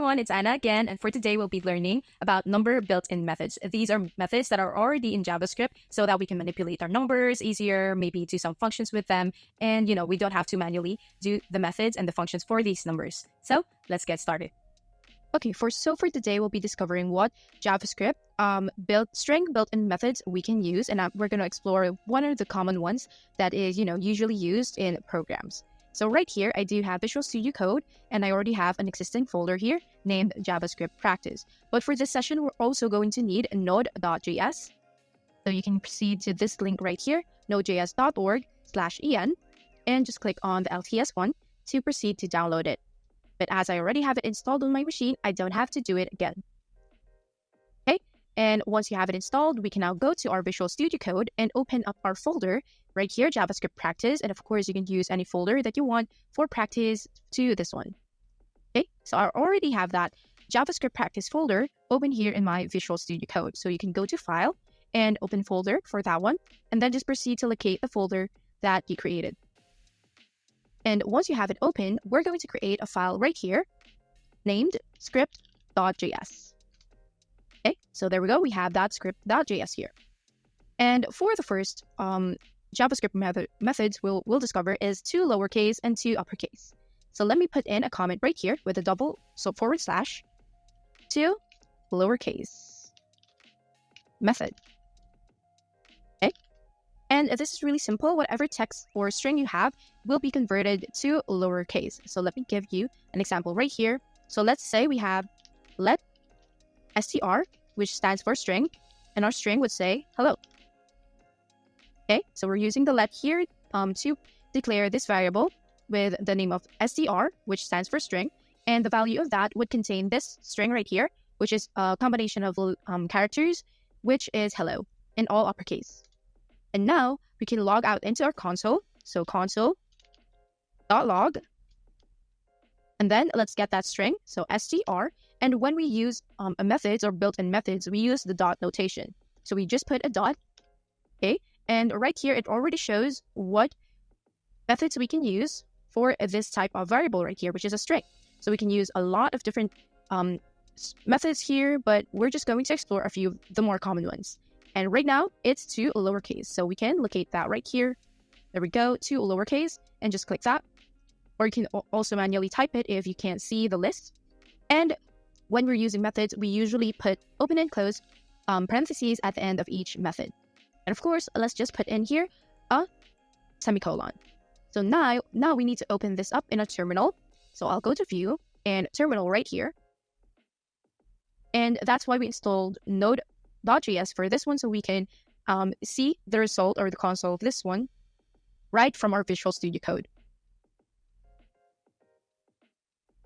everyone, it's Anna again, and for today we'll be learning about number built-in methods. These are methods that are already in JavaScript so that we can manipulate our numbers easier, maybe do some functions with them, and we don't have to manually do the methods and the functions for these numbers. So let's get started. Okay, for today we'll be discovering what JavaScript string built-in methods we can use, and we're going to explore one of the common ones that is usually used in programs. So right here, I do have Visual Studio Code, and I already have an existing folder here named JavaScript Practice. But for this session, we're also going to need node.js. So you can proceed to this link right here, nodejs.org/en, and just click on the LTS one to proceed to download it. But as I already have it installed on my machine, I don't have to do it again. Okay, and once you have it installed, we can now go to our Visual Studio Code and open up our folder right here, JavaScript Practice. And of course, you can use any folder that you want for practice to this one. Okay, so I already have that JavaScript Practice folder open here in my Visual Studio Code. So you can go to File and Open Folder for that one, and then just proceed to locate the folder that you created. And once you have it open, we're going to create a file right here named script.js. Okay, so there we go. We have that script.js here. And for the first JavaScript methods we'll discover is 2 lowercase and 2 uppercase. So let me put in a comment right here with a double, so / 2 lowercase method. Okay, and this is really simple. Whatever text or string you have will be converted to lowercase. So let me give you an example right here. So let's say we have let str, which stands for string, and our string would say hello. Okay, so we're using the let here to declare this variable with the name of str, which stands for string, and the value of that would contain this string right here, which is a combination of characters, which is hello in all uppercase. And now we can log out into our console. So console.log, and then let's get that string, so str. And when we use a methods or built-in methods, we use the dot notation. So we just put a dot, okay? And right here, it already shows what methods we can use for this type of variable right here, which is a string. So we can use a lot of different methods here, but we're just going to explore a few of the more common ones. And right now, it's 2 lowercase. So we can locate that right here. There we go, 2 lowercase, and just click that. Or you can also manually type it if you can't see the list. And when we're using methods, we usually put open and close parentheses at the end of each method. And of course, let's just put in here a semicolon. So now we need to open this up in a terminal. So I'll go to View and Terminal right here. And that's why we installed node.js for this one, so we can see the result or the console of this one right from our Visual Studio Code.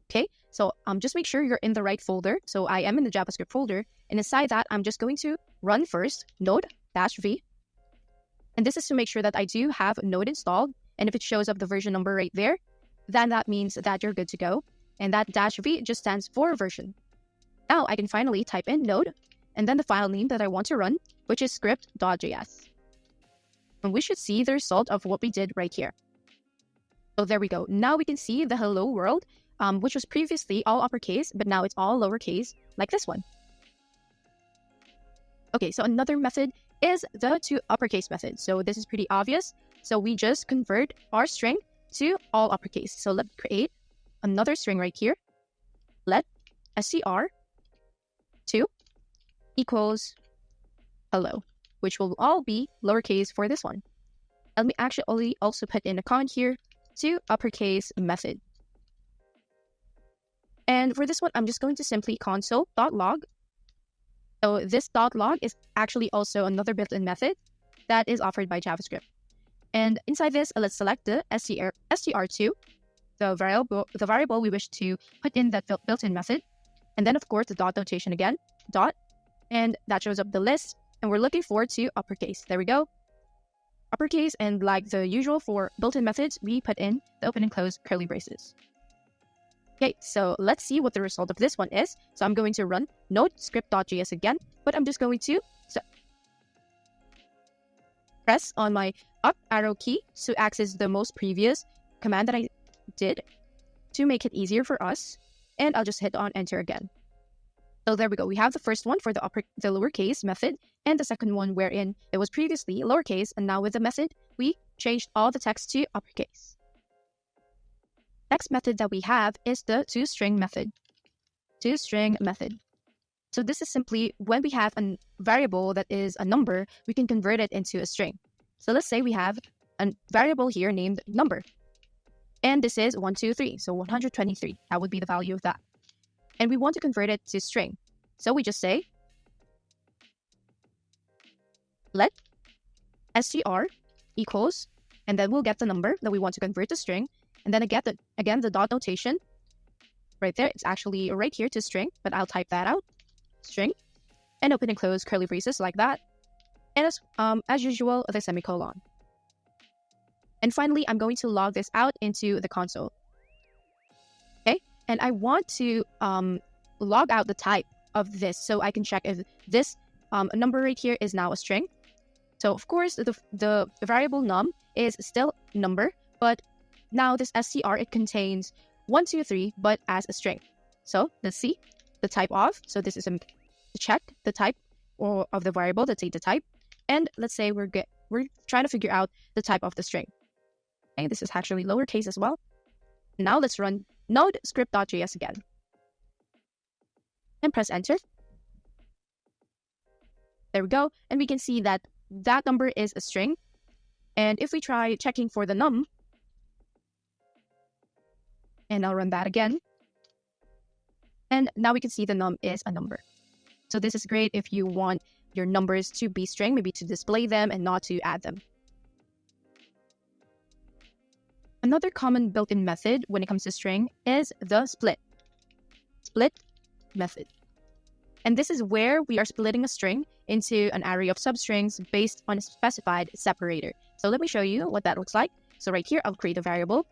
Okay, so just make sure you're in the right folder. So I am in the JavaScript folder, and inside that, I'm just going to run first node-v. And this is to make sure that I do have Node installed. And if it shows up the version number right there, then that means that you're good to go. And that -v just stands for version. Now I can finally type in node and then the file name that I want to run, which is script.js. And we should see the result of what we did right here. So there we go. Now we can see the hello world, which was previously all uppercase, but now it's all lowercase, like this one. Okay, so another method is the 2 uppercase method. So this is pretty obvious. So we just convert our string to all uppercase. So let's create another string right here. Let str2 equals hello, which will all be lowercase for this one. Let me actually also put in a comment here to uppercase method. And for this one, I'm just going to simply console.log. So this .log is actually also another built-in method that is offered by JavaScript. And inside this, let's select the str2, the variable we wish to put in that built-in method. And then, of course, the dot notation again, dot, and that shows up the list. And we're looking for 2 uppercase. There we go. Uppercase, and like the usual for built-in methods, we put in the open and close curly braces. Okay, so let's see what the result of this one is. So I'm going to run node script.js again, but I'm just going to press on my up arrow key to access the most previous command that I did to make it easier for us. and I'll just hit on enter again. So there we go. We have the first one for the lowercase method, and the second one wherein it was previously lowercase, and now with the method, we changed all the text to uppercase. Next method that we have is the toString method. toString method. So this is simply when we have a variable that is a number, we can convert it into a string. So let's say we have a variable here named number. And this is 123, so 123. That would be the value of that. And we want to convert it to string. So we just say let str equals, and then we'll get the number that we want to convert to string. And then again, the dot notation right there. It's actually right here to string, but I'll type that out. String, and open and close curly braces like that. And as usual, the semicolon. And finally, I'm going to log this out into the console. Okay, and I want to log out the type of this so I can check if this number right here is now a string. So of course, the variable num is still number, but now this str, it contains 123, but as a string. So let's see the type of. So this is to check the type of the variable, let's say the type. And let's say we're trying to figure out the type of the string. Okay, this is actually lowercase as well. Now let's run node script.js again. And press enter. There we go. And we can see that that number is a string. And if we try checking for the num, and I'll run that again. And now we can see the num is a number. So this is great if you want your numbers to be string, maybe to display them and not to add them. Another common built-in method when it comes to string is the split method. And this is where we are splitting a string into an array of substrings based on a specified separator. So let me show you what that looks like. So right here, I'll create a variable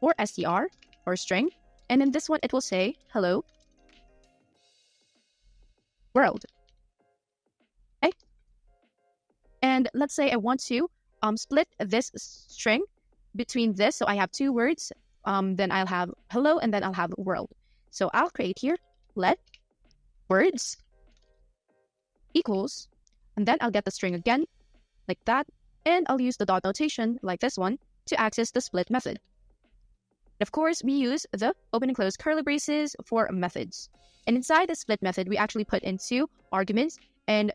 or str or string. And in this one, it will say, hello, world. Okay. And let's say I want to split this string between this. So I have two words, then I'll have hello, and then I'll have world. So I'll create here, let words equals, and then I'll get the string again, like that. And I'll use the dot notation, like this one, to access the split method. Of course, we use the open and close curly braces for methods. And inside the split method, we actually put in two arguments. And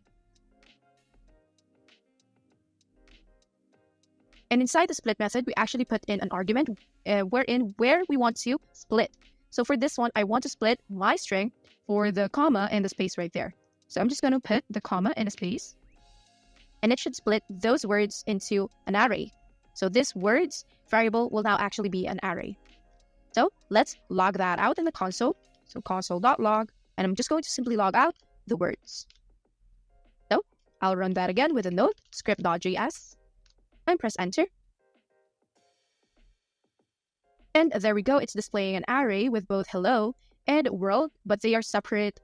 inside the split method, we actually put in an argument where we want to split. So for this one, I want to split my string for the comma and the space right there. So I'm just going to put the comma and a space. And it should split those words into an array. So this words variable will now actually be an array. So let's log that out in the console. So console.log, and I'm just going to simply log out the words. So I'll run that again with a node script.js and press enter. And there we go. It's displaying an array with both hello and world, but they are separate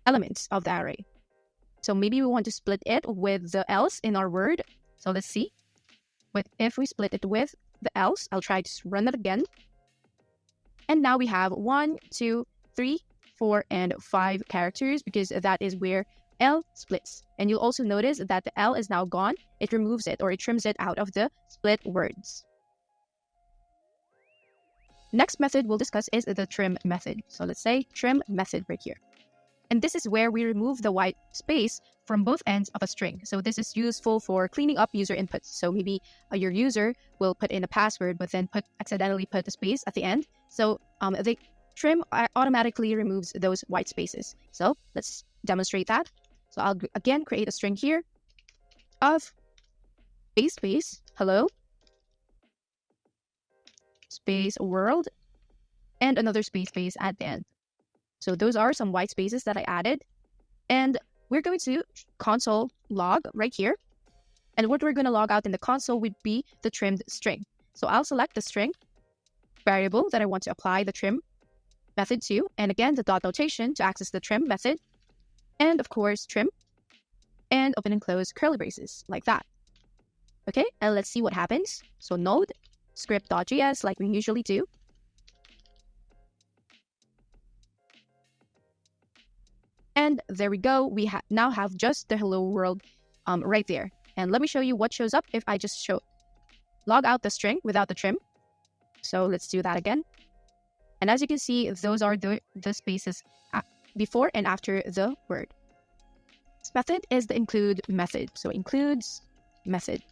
elements of the array. So maybe we want to split it with the else in our word. So let's see. If we split it with the else, I'll try to run it again. And now we have 1, 2, 3, 4, and 5 characters because that is where L splits. And you'll also notice that the L is now gone. It removes it or it trims it out of the split words. Next method we'll discuss is the trim method. So let's say trim method right here. And this is where we remove the white space from both ends of a string. So this is useful for cleaning up user inputs. So maybe your user will put in a password, but then accidentally put a space at the end. So the trim automatically removes those white spaces. So let's demonstrate that. So I'll again create a string here of space, hello, space world, and another space at the end. So those are some white spaces that I added. And we're going to console log right here. And what we're going to log out in the console would be the trimmed string. So I'll select the string variable that I want to apply the trim method to. And again, the dot notation to access the trim method. And of course, trim. And open and close curly braces like that. Okay, and let's see what happens. So node script.js like we usually do. And there we go. We now have just the hello world right there. And let me show you what shows up if I just log out the string without the trim. So let's do that again. And as you can see, those are the spaces before and after the word. This method is the include method. So includes method.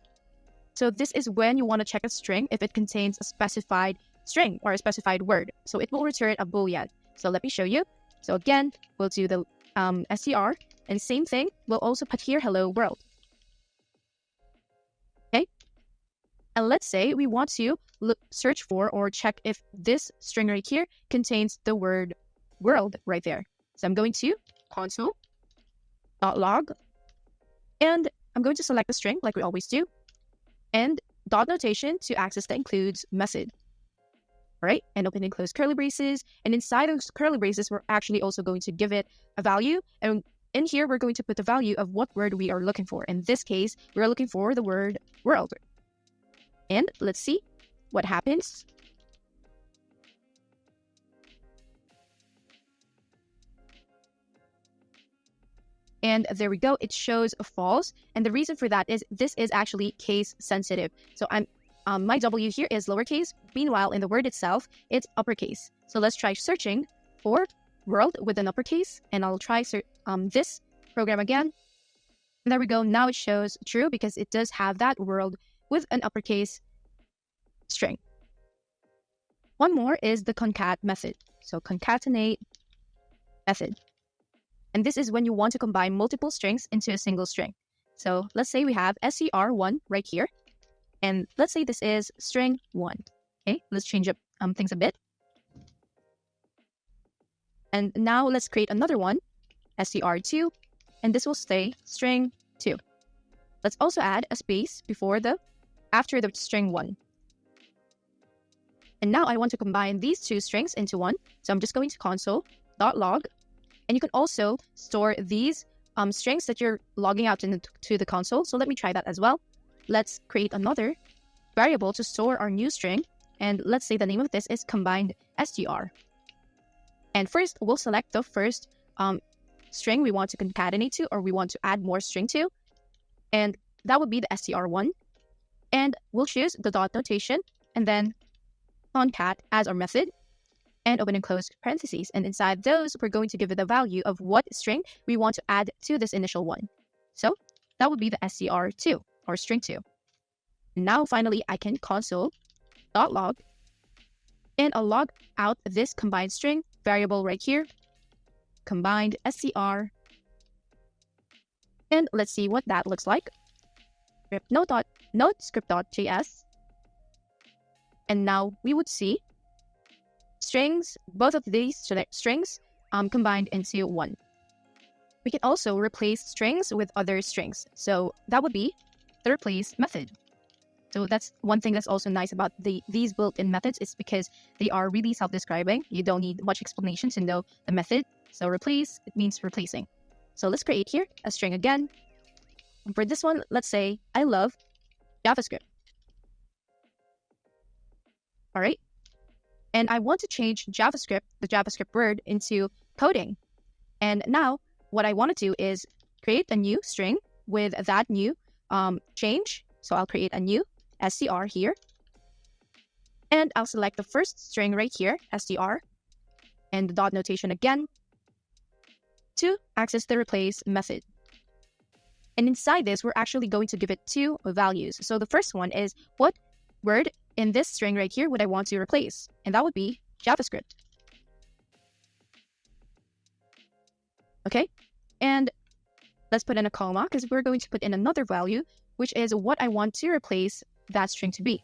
So this is when you want to check a string if it contains a specified string or a specified word. So it will return a boolean. So let me show you. So again, we'll do the str, and same thing, we'll also put here hello world. Okay. And let's say we want to search for or check if this string right here contains the word world right there. So I'm going to console.log, and I'm going to select the string like we always do, and dot notation to access the includes method. All right, and open and close curly braces. And inside those curly braces, we're actually also going to give it a value. And in here, we're going to put the value of what word we are looking for. In this case, we're looking for the word world. And let's see what happens. And there we go. It shows a false. And the reason for that is this is actually case sensitive. So my W here is lowercase. Meanwhile, in the word itself, it's uppercase. So let's try searching for world with an uppercase. And I'll try this program again. And there we go. Now it shows true because it does have that world with an uppercase string. One more is the concat method. So concatenate method. And this is when you want to combine multiple strings into a single string. So let's say we have str1 right here. And let's say this is string 1. Okay, let's change up things a bit. And now let's create another one, str2, and this will stay string 2. Let's also add a space after the string 1. And now I want to combine these two strings into one. So I'm just going to console.log, and you can also store these strings that you're logging out to the console. So let me try that as well. Let's create another variable to store our new string. And let's say the name of this is combined str. And first, we'll select the first string we want to concatenate to, or we want to add more string to. And that would be the str1. And we'll choose the dot notation and then concat as our method, and open and close parentheses. And inside those, we're going to give it a value of what string we want to add to this initial one. So that would be the str2 or string 2. Now, finally, I can console.log, and I'll log out this combined string variable right here, combined str. And let's see what that looks like. Node.script.js. And now we would see strings, both of these strings combined into one. We can also replace strings with other strings. So that would be the replace method. So that's one thing that's also nice about these built-in methods is because they are really self-describing. You don't need much explanation to know the method. So replace, it means replacing. So let's create here a string again. And for this one, let's say I love JavaScript. All right. And I want to change JavaScript, the JavaScript word, into coding. And now what I want to do is create a new string with that new change. So I'll create a new str here. And I'll select the first string right here, str, and the dot notation again to access the replace method. And inside this, we're actually going to give it two values. So the first one is what word in this string right here would I want to replace? And that would be JavaScript. Okay, and let's put in a comma because we're going to put in another value, which is what I want to replace that string to be.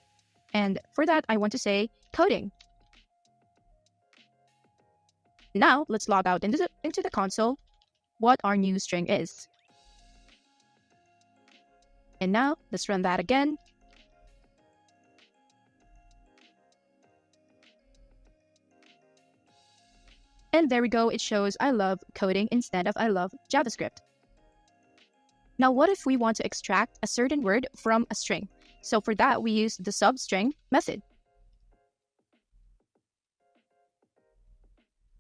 And for that, I want to say coding. Now, let's log out into the console what our new string is. And now, let's run that again. And there we go, it shows I love coding instead of I love JavaScript. Now, what if we want to extract a certain word from a string? So for that, we use the substring method.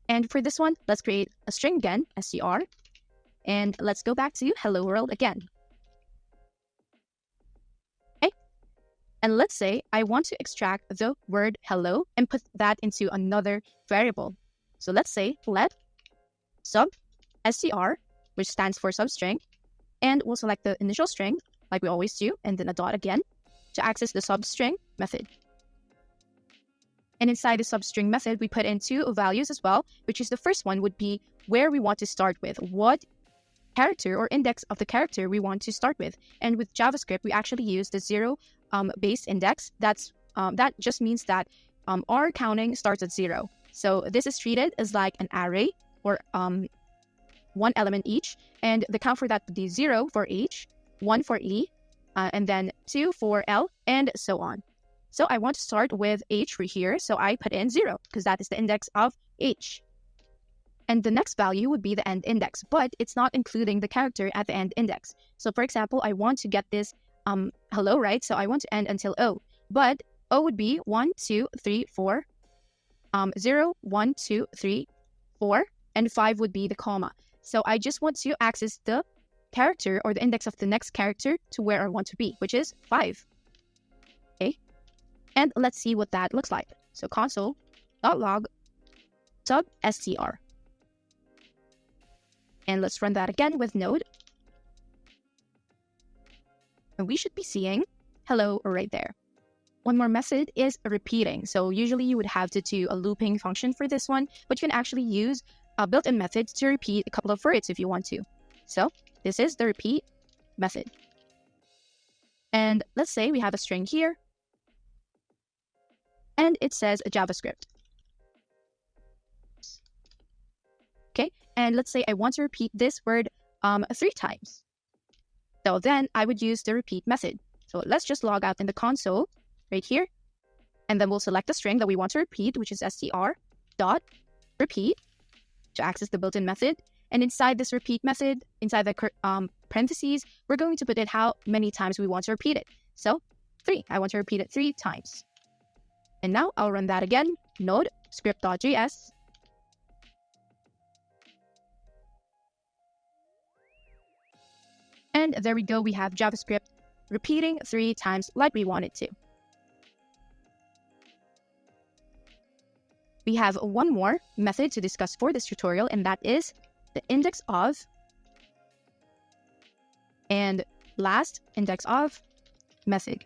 And for this one, let's create a string again, str. And let's go back to hello world again. Okay. And let's say I want to extract the word hello and put that into another variable. So let's say let sub str, which stands for substring, and we'll select the initial string like we always do, and then a dot again to access the substring method. And inside the substring method, we put in two values as well, which is the first one would be where we want to start with, what character or index of the character we want to start with. And with JavaScript, we actually use the zero base index. That just means that our counting starts at 0. So this is treated as like an array or one element each, and the count for that would be 0 for H, 1 for E, and then 2 for L, and so on. So I want to start with H right here, so I put in 0 because that is the index of H. And the next value would be the end index, but it's not including the character at the end index. So for example, I want to get this hello, right? So I want to end until O, but O would be 1, 2, 3, 4, 0, 1, 2, 3, 4, and 5 would be the comma. So I just want to access the character or the index of the next character to where I want to be, which is 5. Okay. And let's see what that looks like. So console.log sub str. And let's run that again with Node. And we should be seeing hello right there. One more method is repeating. So usually you would have to do a looping function for this one, but you can actually use a built-in method to repeat a couple of words if you want to. So this is the repeat method. And let's say we have a string here, and it says a JavaScript. Okay, and let's say I want to repeat this word 3 times. So then I would use the repeat method. So let's just log out in the console right here, and then we'll select the string that we want to repeat, which is str.repeat to access the built-in method. And inside this repeat method, inside the parentheses, we're going to put in how many times we want to repeat it. So 3, I want to repeat it 3 times. And now I'll run that again, node script.js. And there we go, we have JavaScript repeating 3 times like we want it to. We have one more method to discuss for this tutorial, and that is the index of and last index of method.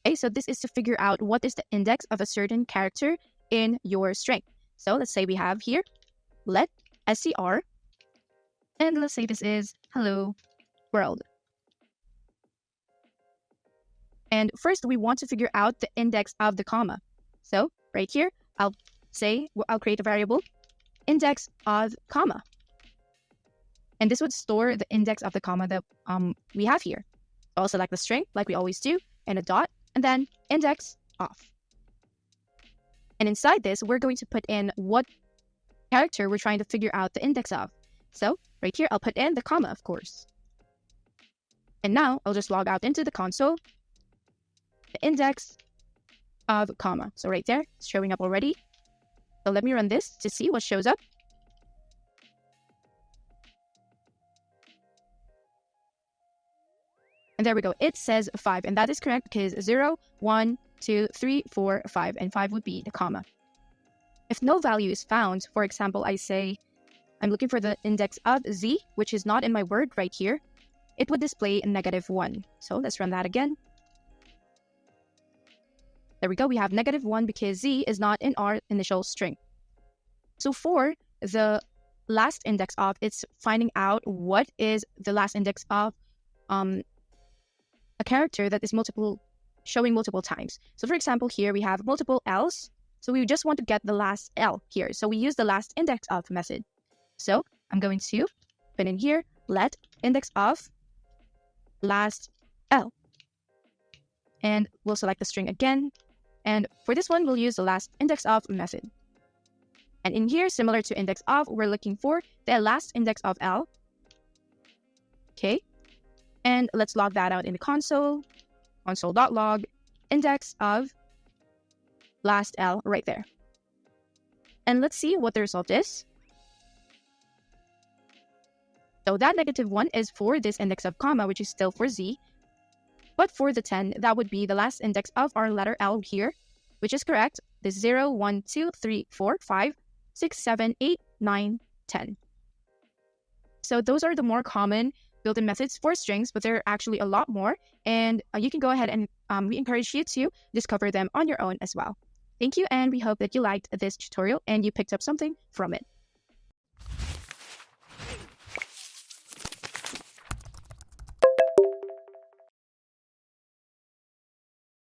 Okay, so this is to figure out what is the index of a certain character in your string. So let's say we have here let str, and let's say this is hello world. And first we want to figure out the index of the comma. So right here, I'll create a variable index of comma. And this would store the index of the comma that we have here. I'll select the string like we always do, and a dot, and then index of. And inside this, we're going to put in what character we're trying to figure out the index of. So right here, I'll put in the comma, of course. And now I'll just log out into the console, the index of comma. So right there, it's showing up already. So let me run this to see what shows up. And there we go. It says 5, and that is correct because 0, 1, 2, 3, 4, 5, and 5 would be the comma. If no value is found, for example, I say I'm looking for the index of z, which is not in my word right here, it would display a -1. So let's run that again. There we go. We have -1 because z is not in our initial string. So for the last index of, it's finding out what is the last index of a character that is showing multiple times. So for example, here we have multiple L's. So we just want to get the last L here. So we use the last index of method. So I'm going to put in here, let index of last L. And we'll select the string again. And for this one, we'll use the last index of method. And in here, similar to index of, we're looking for the last index of L. Okay. And let's log that out in the console, console.log index of last L right there. And let's see what the result is. So that -1 is for this index of comma, which is still for Z. But for the 10, that would be the last index of our letter L here, which is correct. The 0, 1, 2, 3, 4, 5, 6, 7, 8, 9, 10. So those are the more common built-in methods for strings, but there are actually a lot more. And you can go ahead and we encourage you to discover them on your own as well. Thank you, and we hope that you liked this tutorial and you picked up something from it.